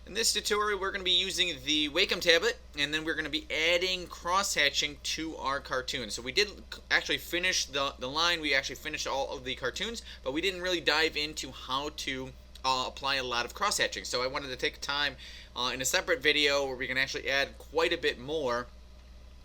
In this tutorial, we're going to be using the Wacom tablet, and then we're going to be adding cross-hatching to our cartoon. So we did actually finish the line, we actually finished all of the cartoons, but we didn't really dive into how to apply a lot of cross-hatching. So I wanted to take time in a separate video where we can actually add quite a bit more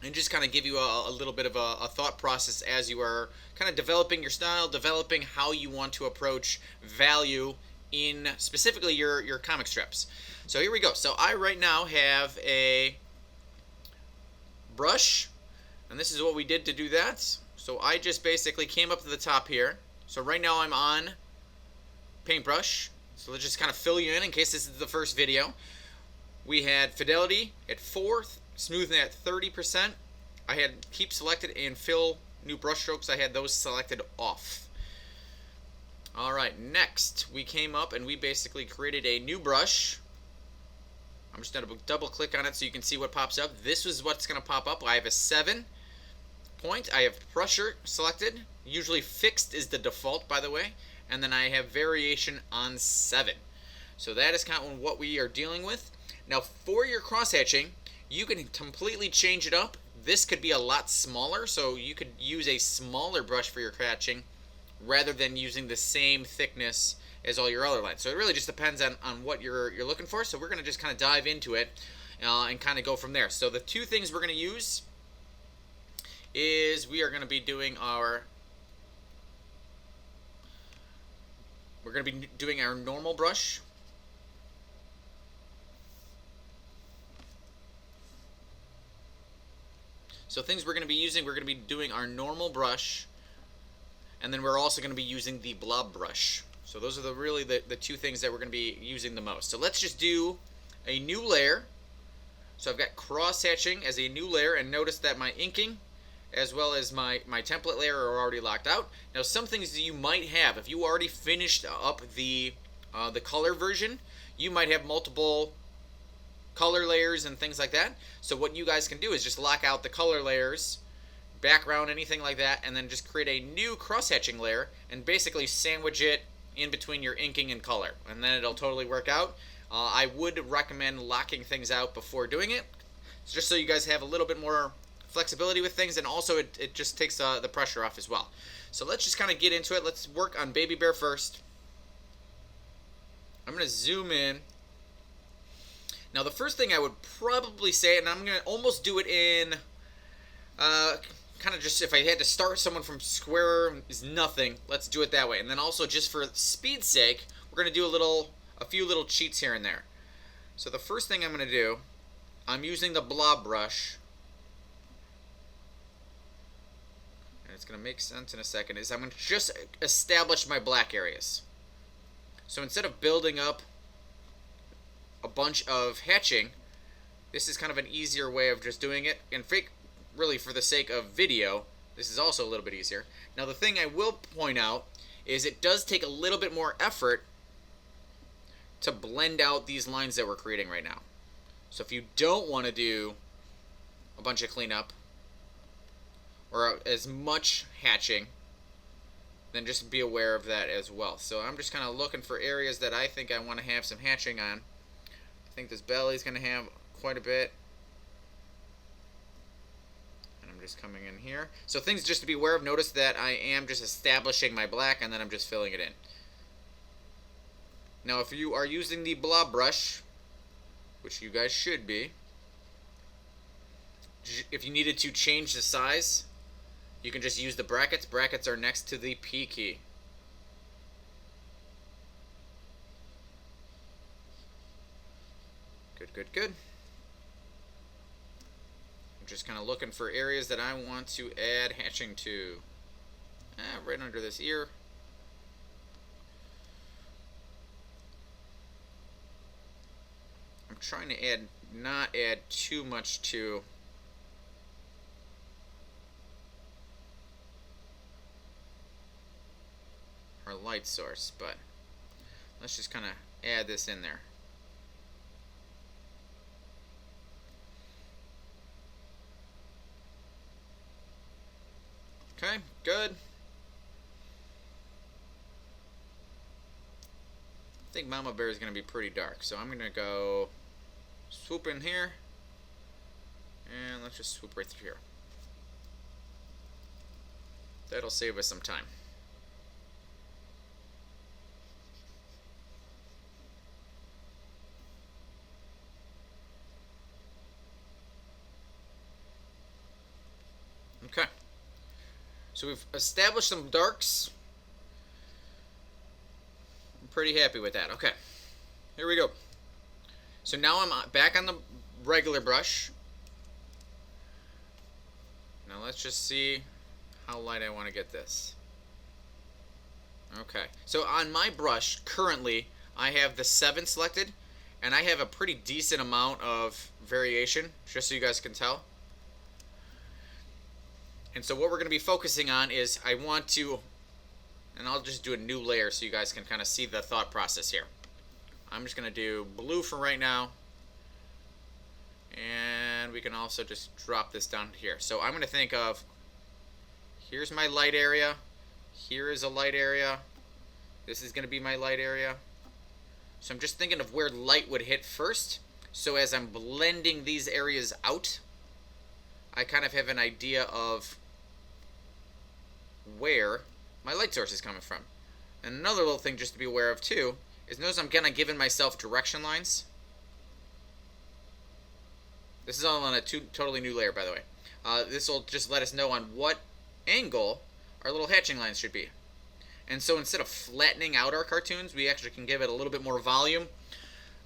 and just kind of give you a little bit of a thought process as you are kind of developing your style, developing how you want to approach value in specifically your comic strips. So here we go. So I right now have a brush, and this is what we did to do that. So I just basically came up to the top here. So right now I'm on paintbrush. So let's just kind of fill you in case this is the first video. We had fidelity at 4, smoothness at 30%. I had keep selected and fill new brush strokes. I had those selected off. Alright, next we came up and we basically created a new brush. I'm just going to double click on it so you can see what pops up. This is what's going to pop up. I have a 7 point. I have pressure selected. Usually fixed is the default, by the way. And then I have variation on 7. So that is kind of what we are dealing with. Now for your cross-hatching, you can completely change it up. This could be a lot smaller, so you could use a smaller brush for your hatching rather than using the same thickness as all your other lines. So it really just depends on what you're looking for. So we're going to just kind of dive into it and kind of go from there. So the two things we're going to use is we are going to be doing our normal brush. So things we're going to be using, we're going to be doing our normal brush, and then we're also going to be using the blob brush. So those are really the two things that we're going to be using the most. So let's just do a new layer. So I've got cross-hatching as a new layer, and notice that my inking as well as my template layer are already locked out. Now some things that you might have, if you already finished up the color version, you might have multiple color layers and things like that. So what you guys can do is just lock out the color layers, background, anything like that, and then just create a new cross-hatching layer and basically sandwich it in between your inking and color, and then it'll totally work out. I would recommend locking things out before doing it, just so you guys have a little bit more flexibility with things, and also it just takes the pressure off as well. So let's just kind of get into it. Let's work on Baby Bear first. I'm going to zoom in. Now the first thing I would probably say, and I'm going to almost do it in kind of just if I had to start someone from square is nothing, let's do it that way. And then also just for speed's sake, we're going to do a few little cheats here and there. So the first thing I'm going to do, I'm using the blob brush, and it's going to make sense in a second, is I'm going to just establish my black areas. So instead of building up a bunch of hatching, this is kind of an easier way of just doing it. And really for the sake of video, this is also a little bit easier. Now the thing I will point out is it does take a little bit more effort to blend out these lines that we're creating right now. So if you don't want to do a bunch of cleanup or as much hatching, then just be aware of that as well. So I'm just kind of looking for areas that I think I want to have some hatching on. I think this belly is going to have quite a bit. And I'm just coming in here. So things just to be aware of, notice that I am just establishing my black and then I'm just filling it in. Now if you are using the blob brush, which you guys should be, if you needed to change the size, you can just use the brackets. Brackets are next to the P key. Good, good, good. I'm just kind of looking for areas that I want to add hatching to. Right under this ear. I'm trying to not add too much to our light source, but let's just kind of add this in there. Okay, good. think Mama Bear is going to be pretty dark. So I'm going to go swoop in here. And let's just swoop right through here. That'll save us some time. Okay. So we've established some darks. I'm pretty happy with that. Okay. Here we go. So now I'm back on the regular brush. Now let's just see how light I want to get this. Okay. So on my brush, currently, I have the 7 selected, and I have a pretty decent amount of variation, just so you guys can tell. And so what we're going to be focusing on is I want to, and I'll just do a new layer so you guys can kind of see the thought process here. I'm just going to do blue for right now. And we can also just drop this down here. So I'm going to think of, here's my light area. Here is a light area. This is going to be my light area. So I'm just thinking of where light would hit first. So as I'm blending these areas out, I kind of have an idea of where my light source is coming from. And another little thing just to be aware of too is notice I'm kind of giving myself direction lines. This is all on a totally new layer, by the way. This will just let us know on what angle our little hatching lines should be. And so instead of flattening out our cartoons, we actually can give it a little bit more volume.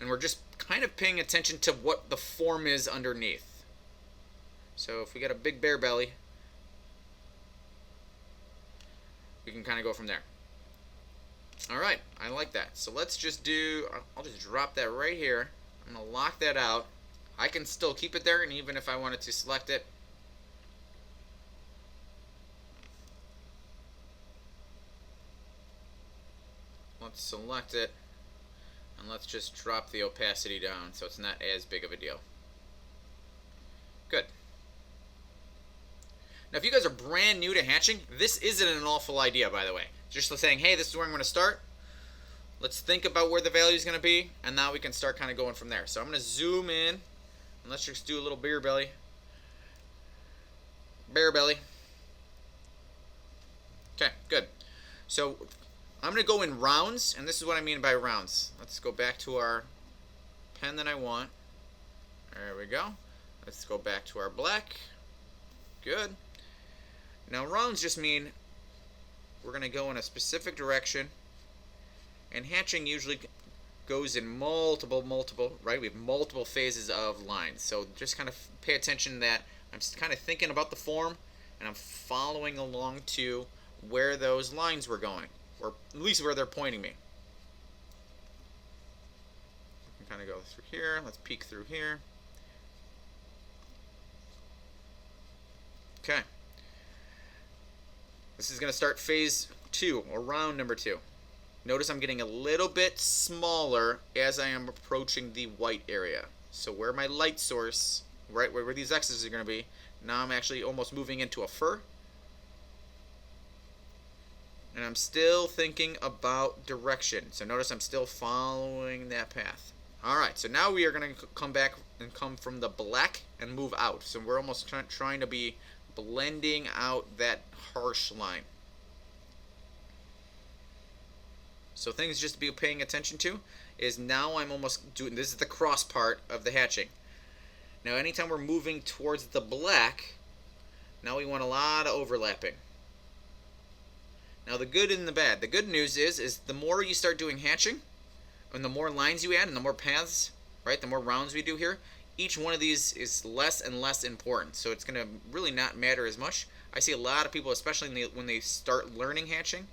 And we're just kind of paying attention to what the form is underneath. So if we got a big bear belly, we can kind of go from there. Alright, I like that. So let's just do, I'll just drop that right here. I'm going to lock that out. I can still keep it there, and even if I wanted to select it, let's select it, and let's just drop the opacity down so it's not as big of a deal. Good. Now, if you guys are brand new to hatching, this isn't an awful idea, by the way. Just saying, hey, this is where I'm going to start. Let's think about where the value is going to be, and now we can start kind of going from there. So I'm going to zoom in, and let's just do a little bear belly. Bear belly. Okay, good. So I'm going to go in rounds, and this is what I mean by rounds. Let's go back to our pen that I want. There we go. Let's go back to our black. Good. Now rounds just mean we're going to go in a specific direction, and hatching usually goes in multiple, right? We have multiple phases of lines. So just kind of pay attention that I'm just kind of thinking about the form, and I'm following along to where those lines were going, or at least where they're pointing me. I can kind of go through here. Let's peek through here. Okay. This is going to start phase 2, or round number 2. Notice I'm getting a little bit smaller as I am approaching the white area. So where my light source, right where these X's are going to be, now I'm actually almost moving into a fur. And I'm still thinking about direction. So notice I'm still following that path. Alright, so now we are going to come back and come from the black and move out. So we're almost trying to be blending out that harsh line. So things just to be paying attention to is now I'm almost doing, this is the cross part of the hatching. Now anytime we're moving towards the black, now we want a lot of overlapping. Now the good and the bad. The good news is the more you start doing hatching, and the more lines you add, and the more paths, right, the more rounds we do here, each one of these is less and less important. So it's going to really not matter as much. I see a lot of people, especially when they start learning hatching,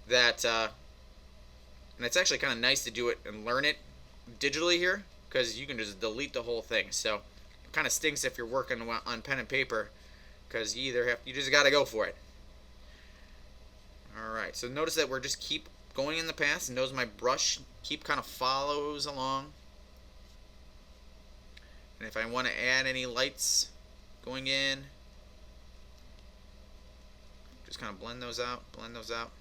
that, and it's actually kind of nice to do it and learn it digitally here, because you can just delete the whole thing. So it kind of stinks if you're working on pen and paper, because you just got to go for it. Alright, so notice that we're just keep going in the path, and notice my brush kind of follows along. And if I want to add any lights going in, just kind of blend those out, blend those out.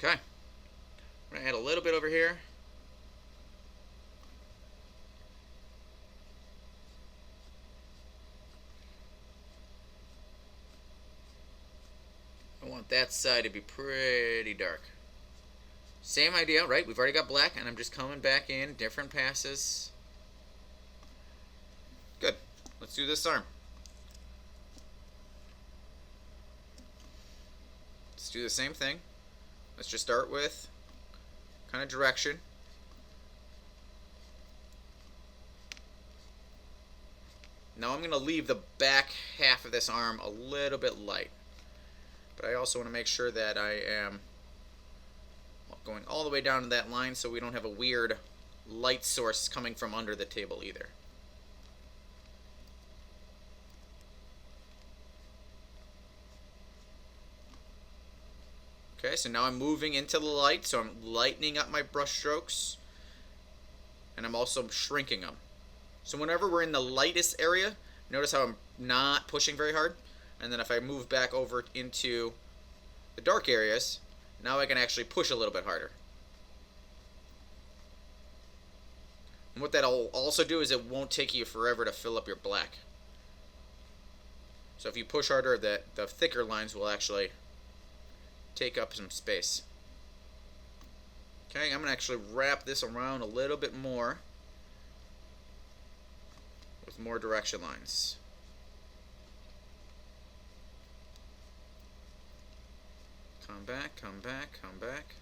Okay. I'm going to add a little bit over here. I want that side to be pretty dark. Same idea, right? We've already got black, and I'm just coming back in, different passes. Good. Let's do this arm. Let's do the same thing. Let's just start with kind of direction. Now I'm going to leave the back half of this arm a little bit light. But I also want to make sure that I am going all the way down to that line so we don't have a weird light source coming from under the table either. Okay, so now I'm moving into the light, so I'm lightening up my brush strokes, and I'm also shrinking them. So whenever we're in the lightest area, notice how I'm not pushing very hard, and then if I move back over into the dark areas, now I can actually push a little bit harder. And what that'll also do is it won't take you forever to fill up your black. So if you push harder, the thicker lines will actually take up some space. Okay, I'm going to actually wrap this around a little bit more with more direction lines. Come back, come back, come back.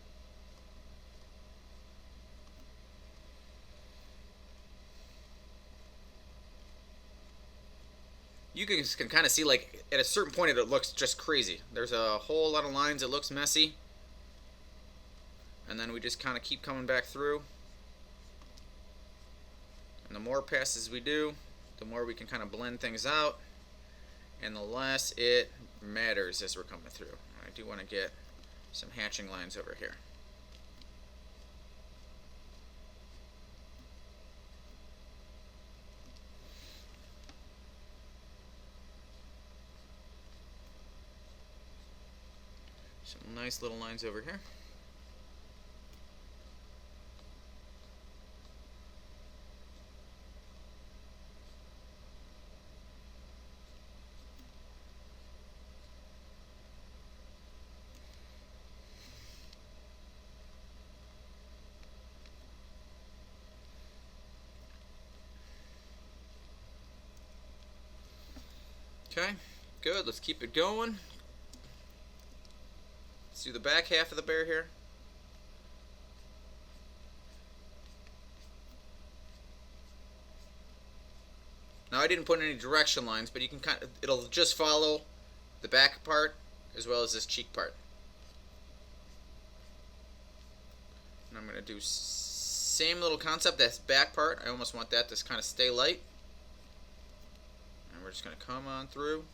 You can kind of see, like, at a certain point it looks just crazy. There's a whole lot of lines, it looks messy. And then we just kind of keep coming back through. And the more passes we do, the more we can kind of blend things out. And the less it matters as we're coming through. I do want to get some hatching lines over here. Some nice little lines over here. Okay, good. Let's keep it going. Let's do the back half of the bear here. Now I didn't put any direction lines, but you can it'll just follow the back part as well as this cheek part. And I'm going to do same little concept, that's back part. I almost want that to kind of stay light. And we're just going to come on through.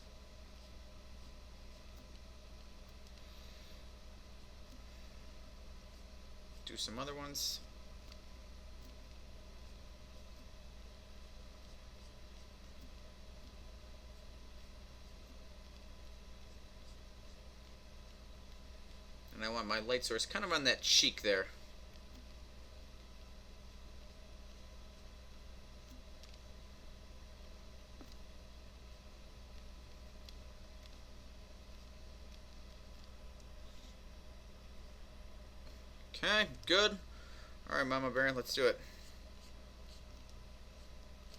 Do some other ones. And I want my light source kind of on that cheek there. Okay, good. Alright, Mama Bear, let's do it.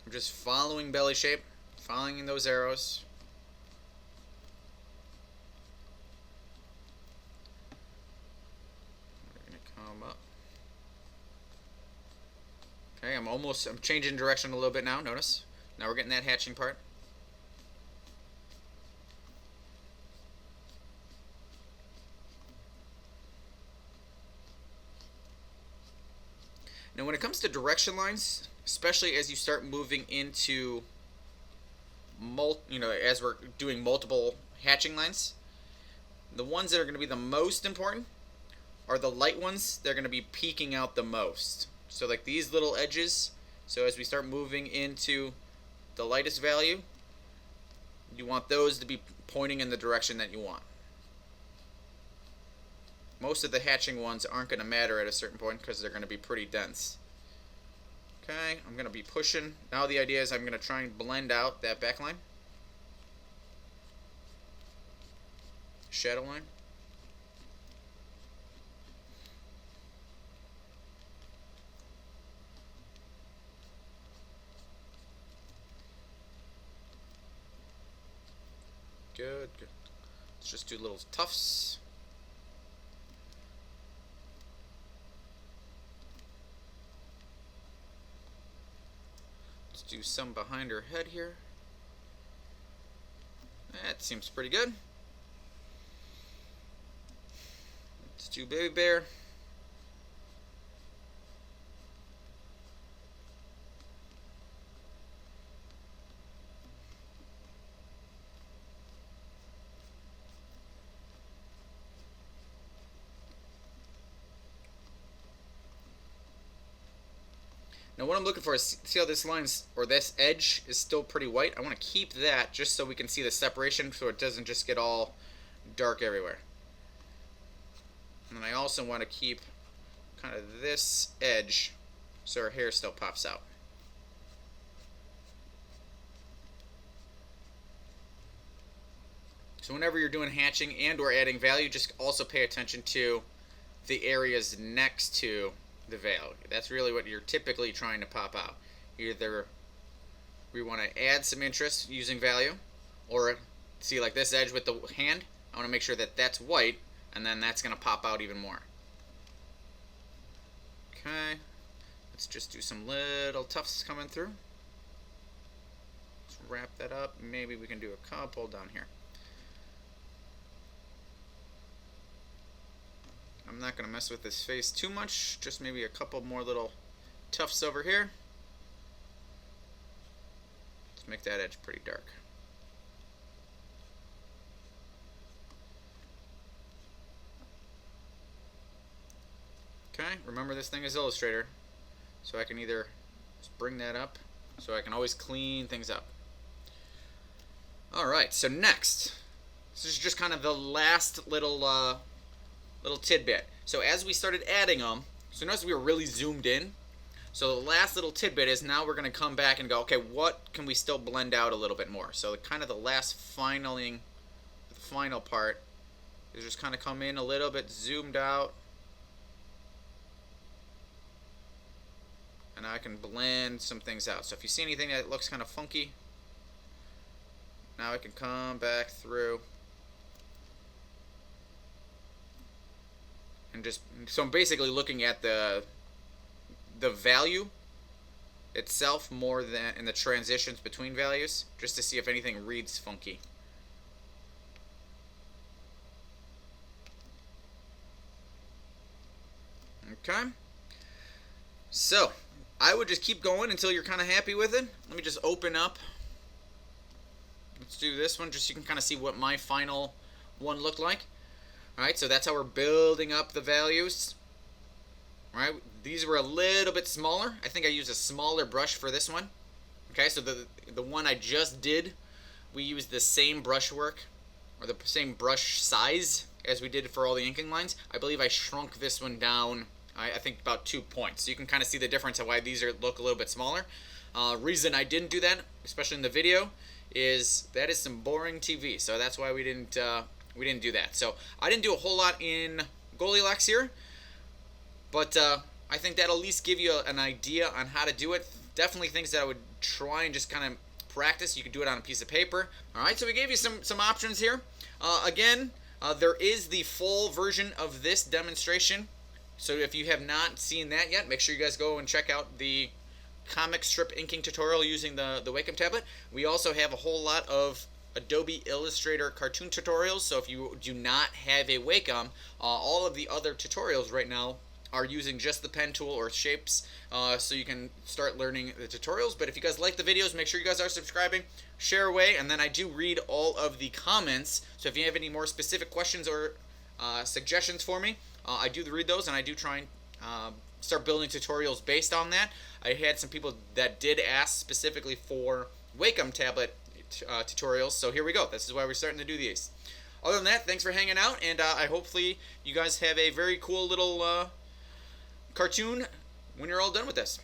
I'm just following belly shape, following those arrows. We're going to come up. Okay, I'm changing direction a little bit now, notice. Now we're getting that hatching part. Now when it comes to direction lines, especially as you start moving into as we're doing multiple hatching lines, the ones that are going to be the most important are the light ones. They're going to be peeking out the most. So like these little edges, so as we start moving into the lightest value, you want those to be pointing in the direction that you want. Most of the hatching ones aren't going to matter at a certain point because they're going to be pretty dense. Okay, I'm going to be pushing. Now the idea is I'm going to try and blend out that back line. Shadow line. Good, good. Let's just do little tufts. Let's do some behind her head here. That seems pretty good. Let's do baby bear. Now what I'm looking for is, see how this line's, or this edge is still pretty white? I want to keep that just so we can see the separation so it doesn't just get all dark everywhere. And then I also want to keep kind of this edge so her hair still pops out. So whenever you're doing hatching and or adding value, just also pay attention to the areas next to the veil. That's really what you're typically trying to pop out. Either we want to add some interest using value, or see like this edge with the hand, I want to make sure that that's white, and then that's going to pop out even more. Okay, let's just do some little tufts coming through. Let's wrap that up. Maybe we can do a couple down here. I'm not going to mess with this face too much, just maybe a couple more little tufts over here. Let's make that edge pretty dark. Okay, remember this thing is Illustrator, so I can either just bring that up, so I can always clean things up. Alright, so next, this is just kind of the last little tidbit. So as we started adding them, so notice we were really zoomed in. So the last little tidbit is now we're going to come back and go, okay, what can we still blend out a little bit more? So kind of the last final part is just kind of come in a little bit zoomed out. And I can blend some things out. So if you see anything that looks kind of funky, now I can come back through. And just, so I'm basically looking at the value itself more than in the transitions between values, just to see if anything reads funky. Okay, so I would just keep going until you're kind of happy with it. Let me just open up. Let's do this one just so you can kind of see what my final one looked like. Alright, so that's how we're building up the values. Alright, these were a little bit smaller. I think I used a smaller brush for this one. Okay, so the one I just did, we used the same brush work, or the same brush size as we did for all the inking lines. I believe I shrunk this one down, I think about 2 points. So you can kind of see the difference of why these look a little bit smaller. Reason I didn't do that, especially in the video, is that is some boring TV. So that's why we didn't do that. So I didn't do a whole lot in Goldilocks here, but I think that'll at least give you an idea on how to do it. Definitely things that I would try and just kind of practice. You could do it on a piece of paper. Alright, so we gave you some options here. Again, there is the full version of this demonstration. So if you have not seen that yet, make sure you guys go and check out the comic strip inking tutorial using the Wacom tablet. We also have a whole lot of Adobe Illustrator cartoon tutorials, so if you do not have a Wacom, all of the other tutorials right now are using just the pen tool or shapes, so you can start learning the tutorials. But if you guys like the videos, make sure you guys are subscribing, share away, and then I do read all of the comments, so if you have any more specific questions or suggestions for me, I do read those, and I do try and start building tutorials based on that. I had some people that did ask specifically for Wacom tablet tutorials, so here we go. This is why we're starting to do these. other than that, thanks for hanging out, and I hopefully you guys have a very cool little cartoon when you're all done with this.